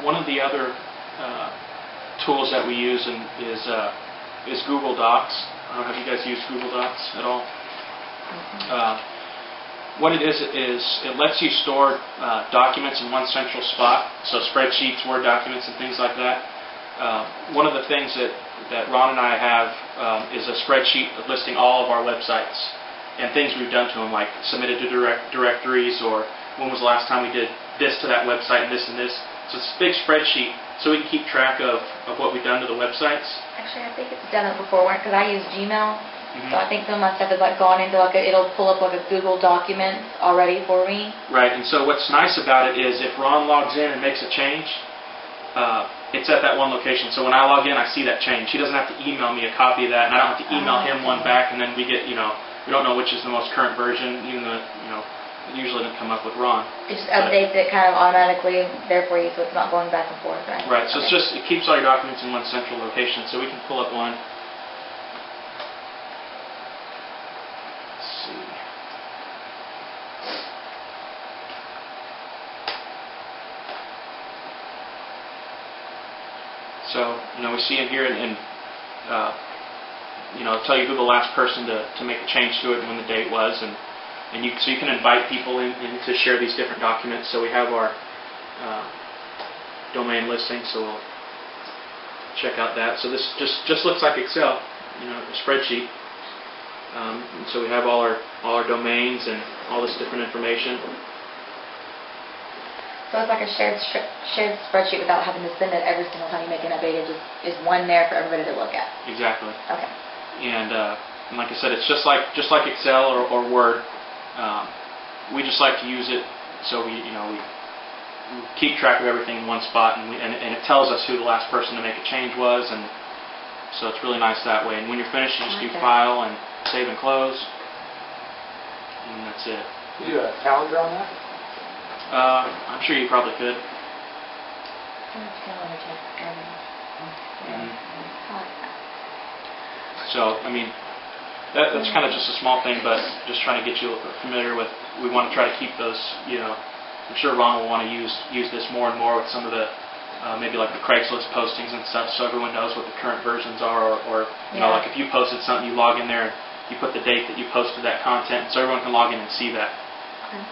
One of the other tools that we use is Google Docs. I don't know, have you guys used Google Docs at all? What it is it lets you store documents in one central spot, so spreadsheets, Word documents, and things like that. One of the things that Ron and I have is a spreadsheet listing all of our websites and things we've done to them, like submitted to directories, or when was the last time we did this to that website and this and this. So it's a big spreadsheet, so we can keep track of what we've done to the websites. Actually, I think it's done it before, because I use Gmail. So I think some of my stuff has gone into it'll pull up a Google document already for me. Right, and so what's nice about it is if Ron logs in and makes a change, it's at that one location. So when I log in, I see that change. He doesn't have to email me a copy of that, and I don't have to email him one back, and then we get, we don't know which is the most current version, even though, it usually doesn't come up with Ron. It just updates it kind of automatically there for you, so it's not going back and forth, right? Right, so it keeps all your documents in one central location, so we can pull up one. So, we see in here, and tell you who the last person to make a change to it and when the date was, so you can invite people in to share these different documents. So we have our domain listing, so we'll check out that. So this just looks like Excel, a spreadsheet. And so we have all our domains and all this different information. So it's like a shared spreadsheet without having to send it every single time you make an update. It just is one there for everybody to look at. Exactly. Okay. And like I said, it's just like Excel or Word. We just like to use it so we keep track of everything in one spot, and it tells us who the last person to make a change was, and so it's really nice that way. And when you're finished, you just do File and Save and Close, and that's it. You do a calendar on that? I'm sure you probably could. So, that's kind of just a small thing, but just trying to get you familiar with. We want to try to keep those. I'm sure Ron will want to use this more and more with some of the maybe like the Craigslist postings and stuff, so everyone knows what the current versions are. Or like if you posted something, you log in there and you put the date that you posted that content, so everyone can log in and see that. Okay.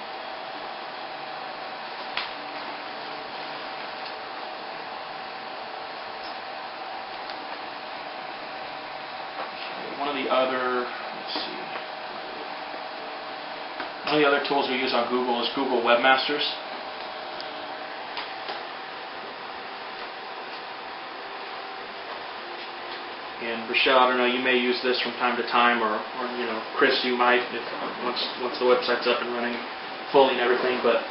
One of the other tools we use on Google is Google Webmasters. And Rochelle, I don't know, you may use this from time to time, or Chris, you might, once the website's up and running fully and everything. But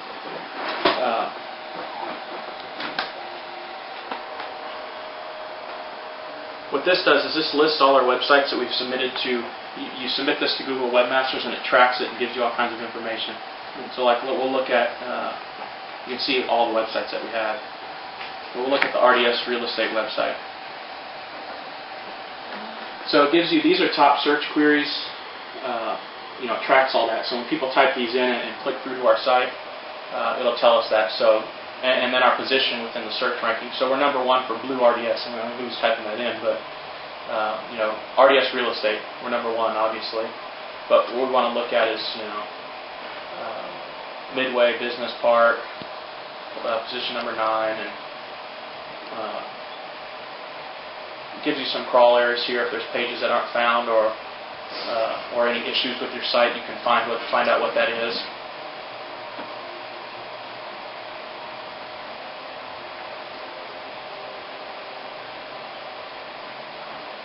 what this does is this lists all our websites that we've submitted to. You submit this to Google Webmasters, and it tracks it and gives you all kinds of information. So like we'll look at, you can see all the websites that we have. We'll look at the RDS real estate website. So it gives you, these are top search queries, it tracks all that. So when people type these in and click through to our site, it'll tell us that. So, and then our position within the search ranking. So we're number 1 for blue RDS. I don't know who's typing that in, but RDS real estate, we're number 1, obviously. But what we want to look at is, Midway Business Park, position number 9, and it gives you some crawl errors here if there's pages that aren't found, or any issues with your site. You can find out what that is.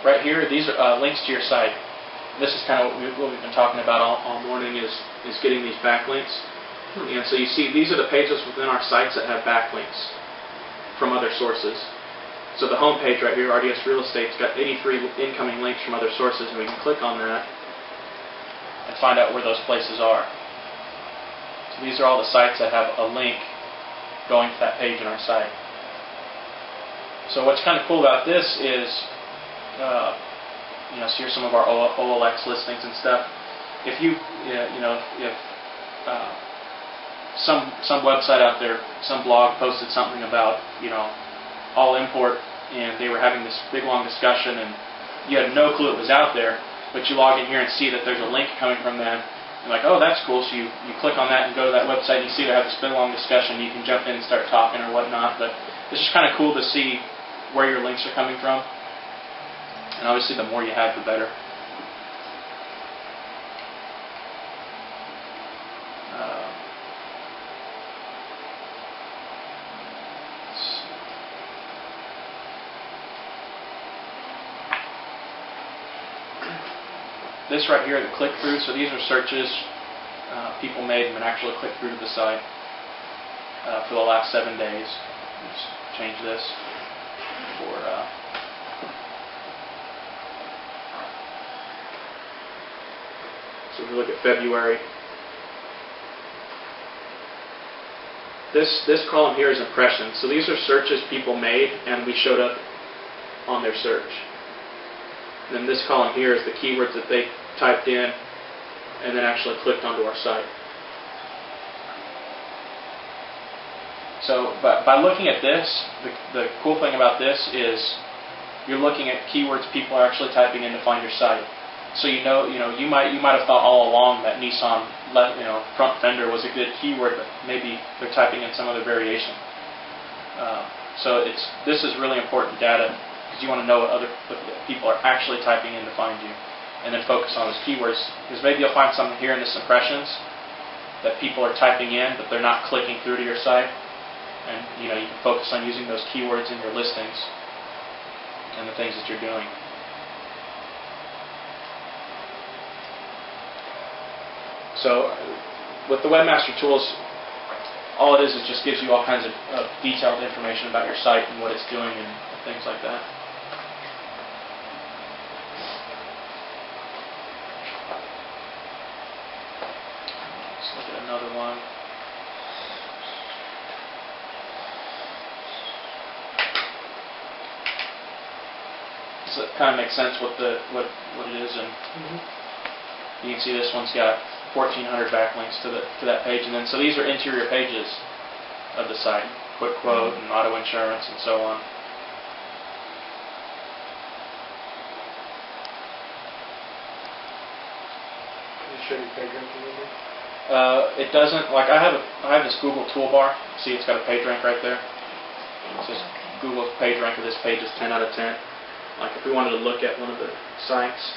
Right here, these are links to your site. This is kind of what we've been talking about all morning is getting these backlinks. And so you see, these are the pages within our sites that have backlinks from other sources. So the home page right here, RDS Real Estate's got 83 incoming links from other sources, and we can click on that and find out where those places are. So these are all the sites that have a link going to that page in our site. So what's kind of cool about this is, so here's some of our OLX listings and stuff. If you, some website out there, some blog posted something about, all import, and they were having this big long discussion, and you had no clue it was out there, but you log in here and see that there's a link coming from them. You're like, oh, that's cool. So you click on that and go to that website, and you see they have this big long discussion. You can jump in and start talking or whatnot, but it's just kind of cool to see where your links are coming from. And obviously, the more you have, the better. This right here, the click-through, so these are searches people made and actually clicked through to the site for the last 7 days. Let's change this for so if we look at February. This column here is impressions. So these are searches people made and we showed up on their search. And then this column here is the keywords that they typed in and then actually clicked onto our site. So by looking at this, the cool thing about this is you're looking at keywords people are actually typing in to find your site. So you might have thought all along that Nissan front fender was a good keyword, but maybe they're typing in some other variation. So this is really important data. You want to know what people are actually typing in to find you, and then focus on those keywords. Because maybe you'll find something here in this impressions that people are typing in, but they're not clicking through to your site. And you can focus on using those keywords in your listings and the things that you're doing. So with the Webmaster Tools, all it is just gives you all kinds of detailed information about your site and what it's doing and things like that. Let's look at another one. So it kind of makes sense what it is, and you can see this one's got 1,400 backlinks to that page, and then so these are interior pages of the site, quick quote and auto insurance and so on. Show you page rank a little bit? It doesn't, like I have this Google toolbar. See, it's got a page rank right there. It says Google page rank of this page is 10 out of 10. Like if we wanted to look at one of the sites.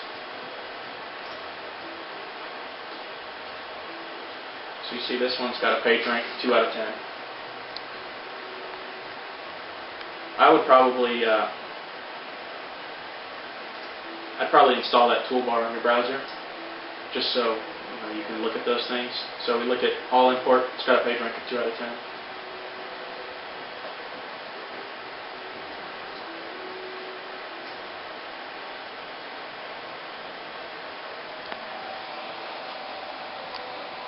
So you see this one's got a page rank of 2 out of 10. I would probably I'd probably install that toolbar on your browser, just so you can look at those things. So we look at all import, it's got a page rank of 2 out of 10.